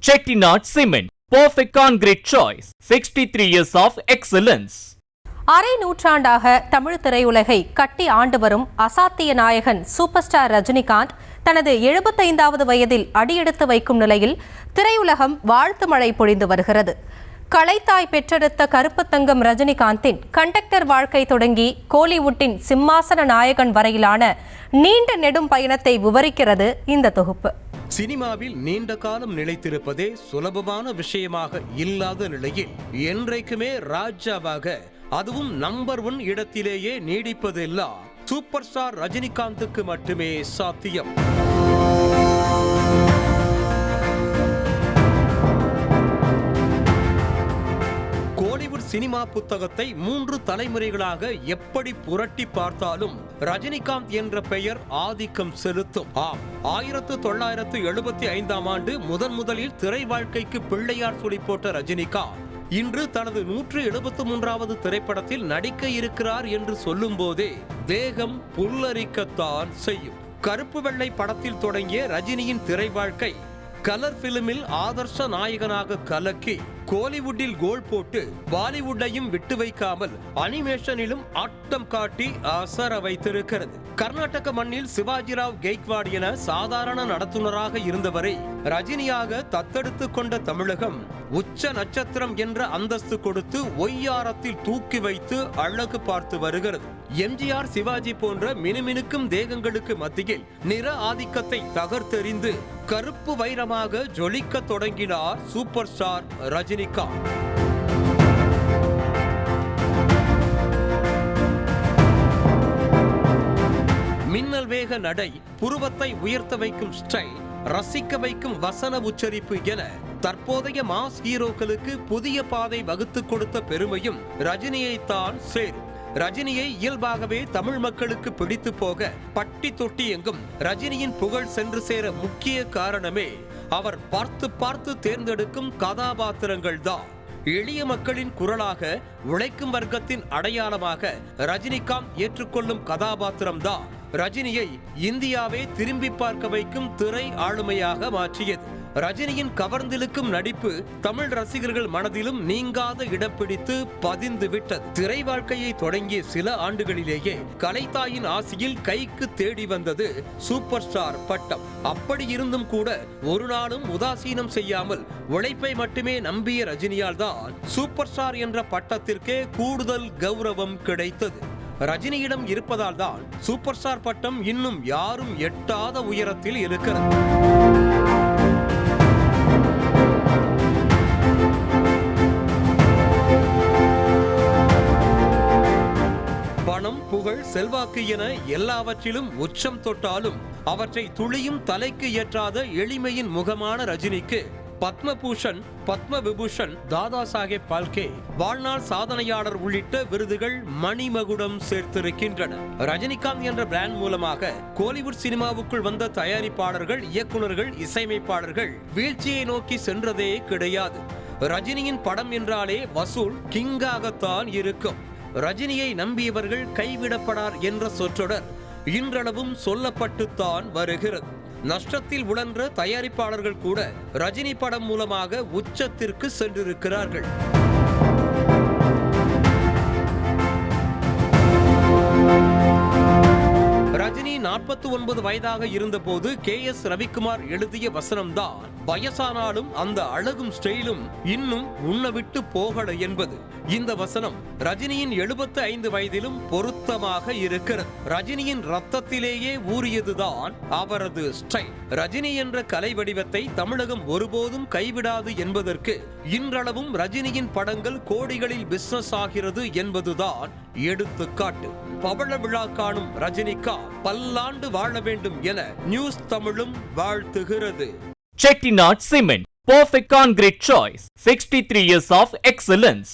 Chettinad Cement, perfect concrete choice. 63 years of excellence. அரை நூற்றாண்டாக தமிழ் திரையுலகை கட்டி ஆண்டு வரும் அசாத்திய நாயகன் சூப்பர் ஸ்டார் ரஜினிகாந்த் தனது 75வது வயதில் அடியெடுத்து வைக்கும் நிலையில் திரையுலகம் வாழ்த்து மழை பொழிந்து வருகிறது. கலைத்தாய் பெற்றெடுத்த கருப்பு தங்கம் ரஜினிகாந்தின் கண்டக்டர் வாழ்க்கை தொடங்கி கோலிவுட்டின் சிம்மாசன நாயகன் வரையிலான நீண்ட நெடும் பயணத்தை விவரிக்கிறது இந்த தொகுப்பு. சினிமாவில் நீண்ட காலம் நிலைத்திருப்பதே சுலபமான விஷயமாக இல்லாத நிலையில் என்றைக்குமே ராஜாவாக, அதுவும் நம்பர் 1 இடத்திலேயே நீடிப்பதெல்லாம் சூப்பர் ஸ்டார் ரஜினிகாந்துக்கு மட்டுமே சாத்தியம். கோலிவுட் சினிமா புத்தகத்தை 3 தலைமுறைகளாக எப்படி புரட்டி பார்த்தாலும் ரஜினிகாந்த் என்ற பெயர் ஆதிக்கம் செலுத்தும். 1975ஆம் ஆண்டு முதலில் திரை வாழ்க்கைக்கு பிள்ளையார் சுழி போட்ட ரஜினிகாந்த் இன்று தனது 173வது திரைப்படத்தில் நடிக்க இருக்கிறார் என்று சொல்லும் போதே தேகம் புல்லரிக்கத்தான் செய்யும். கருப்பு வெள்ளை படத்தில் தொடங்கிய ரஜினியின் திரை வாழ்க்கை கலர் பிலிமில் ஆதர்ஷ நாயகனாக கலக்கி கோலிவுட்டில் கோல் போட்டு பாலிவுட்டையும் விட்டு வைக்காமல் அனிமேஷனிலும் ஆட்டம் காட்டி அசர வைத்திருக்கிறது. கர்நாடக மண்ணில் சிவாஜிராவ் கெய்க்வாட் என சாதாரண நடத்துனராக இருந்தவரை ரஜினியாக தத்தெடுத்து கொண்ட தமிழகம் உச்ச நட்சத்திரம் என்ற அந்தஸ்து கொடுத்து ஒய்யாரத்தில் தூக்கி வைத்து அழகு பார்த்து வருகிறது. எம்ஜிஆர், சிவாஜி போன்ற மினுமினுக்கும் தேகங்களுக்கு மத்தியில் நிற ஆதிக்கத்தை தகர்த்தெறிந்து கருப்பு வைரமாக ஜொலிக்க தொடங்கினார் சூப்பர் ஸ்டார் ரஜினிகாந்த். மின்னல் வேக நடை, புருவத்தை உயர்த்த வைக்கும் ஸ்டைல், ரசிக்க வைக்கும் வசன உச்சரிப்பு என தற்போதைய மாஸ் ஹீரோக்களுக்கு புதிய பாதை வகுத்து கொடுத்த பெருமையும் ரஜினியைத்தான் சேரும். ரஜினியை இயல்பாகவே தமிழ் மக்களுக்கு பிடித்து போக பட்டி தொட்டி எங்கும் ரஜினியின் புகழ் சென்று சேர முக்கிய காரணமே அவர் பார்த்து தேர்ந்தெடுக்கும் கதாபாத்திரங்கள் தான். எளிய மக்களின் குரலாக, உழைக்கும் வர்க்கத்தின் அடையாளமாக ரஜினிகாந்த் ஏற்றுக்கொள்ளும் கதாபாத்திரம் தான் ரஜினியை இந்தியாவே திரும்பி பார்க்க வைக்கும் திரை ஆளுமையாக மாற்றியது. ரஜினியின் கவர்ந்திழுக்கும் நடிப்பு தமிழ் ரசிகர்கள் மனதிலும் நீங்காத இடம் பிடித்து பதிந்து விட்டது. திரை வாழ்க்கையை தொடங்கிய சில ஆண்டுகளிலேயே கலைத்தாயின் ஆசையில் கைக்கு தேடி வந்தது சூப்பர் ஸ்டார் பட்டம். அப்படி இருந்தும் கூட ஒரு நாளும் உதாசீனம் செய்யாமல் உழைப்பை மட்டுமே நம்பிய ரஜினியால் தான் சூப்பர் ஸ்டார் என்ற பட்டத்திற்கே கூடுதல் கௌரவம் கிடைத்தது. ரஜினியிடம் இருப்பதால் தான் சூப்பர் ஸ்டார் பட்டம் இன்னும் யாரும் எட்டாத உயரத்தில் இருக்கிறது. பணம், புகழ், செல்வாக்கு என எல்லாவற்றிலும் உச்சம் தொட்டாலும் அவற்றை துளியும் தலைக்கு ஏற்றாத எளிமையின் முகமான ரஜினிக்கு பத்மபூஷன், பத்ம விபூஷன், தாதா சாஹேப் பால்கே, வாழ்நாள் சாதனையாளர் உள்ளிட்ட விருதுகள் மணிமகுடம் சேர்த்திருக்கின்றன. ரஜினிகாந்த் என்ற பிராண்ட் மூலமாக கோலிவுட் சினிமாவுக்குள் வந்த தயாரிப்பாளர்கள், இயக்குநர்கள், இசையமைப்பாளர்கள் வீழ்ச்சியை நோக்கி சென்றதே கிடையாது. ரஜினியின் படம் என்றாலே வசூல் கிங்காகத்தான் இருக்கும். ரஜினியை நம்பியவர்கள் கைவிடப்படார் என்ற சொற்றொடர் இன்றளவும் சொல்லப்பட்டுத்தான் வருகிறது. நஷ்டத்தில் உழன்ற தயாரிப்பாளர்கள் கூட ரஜினி படம் மூலமாக உச்சத்திற்கு சென்றிருக்கிறார்கள். ரஜினி 49 வயதாக இருந்தபோது KS ரவிக்குமார் எழுதிய வசனம்தான் வயசானாலும் அந்த அழகும் ஸ்டைலும் இன்னும் உன்னை விட்டு போகல என்பது. இந்த வசனம் ரஜினியின் 75 வயதிலும் பொருத்தமாக இருக்கிறது. ரஜினியின் ரத்தத்திலேயே ஊறியதுதான் அவரது ஸ்டைல். ரஜினி என்ற கலை வடிவத்தை தமிழகம் ஒருபோதும் கைவிடாது என்பதற்கு இன்றளவும் ரஜினியின் படங்கள் கோடிகளில் பிசினஸ் ஆகிறது என்பதுதான் எடுத்துக்காட்டு. பவள விழா காணும் ரஜினிகாந்த் பல்லாண்டு வாழ வேண்டும் என நியூஸ் தமிழும் வாழ்த்துகிறது. Chettinad Cement, perfect concrete choice. 63 years of excellence.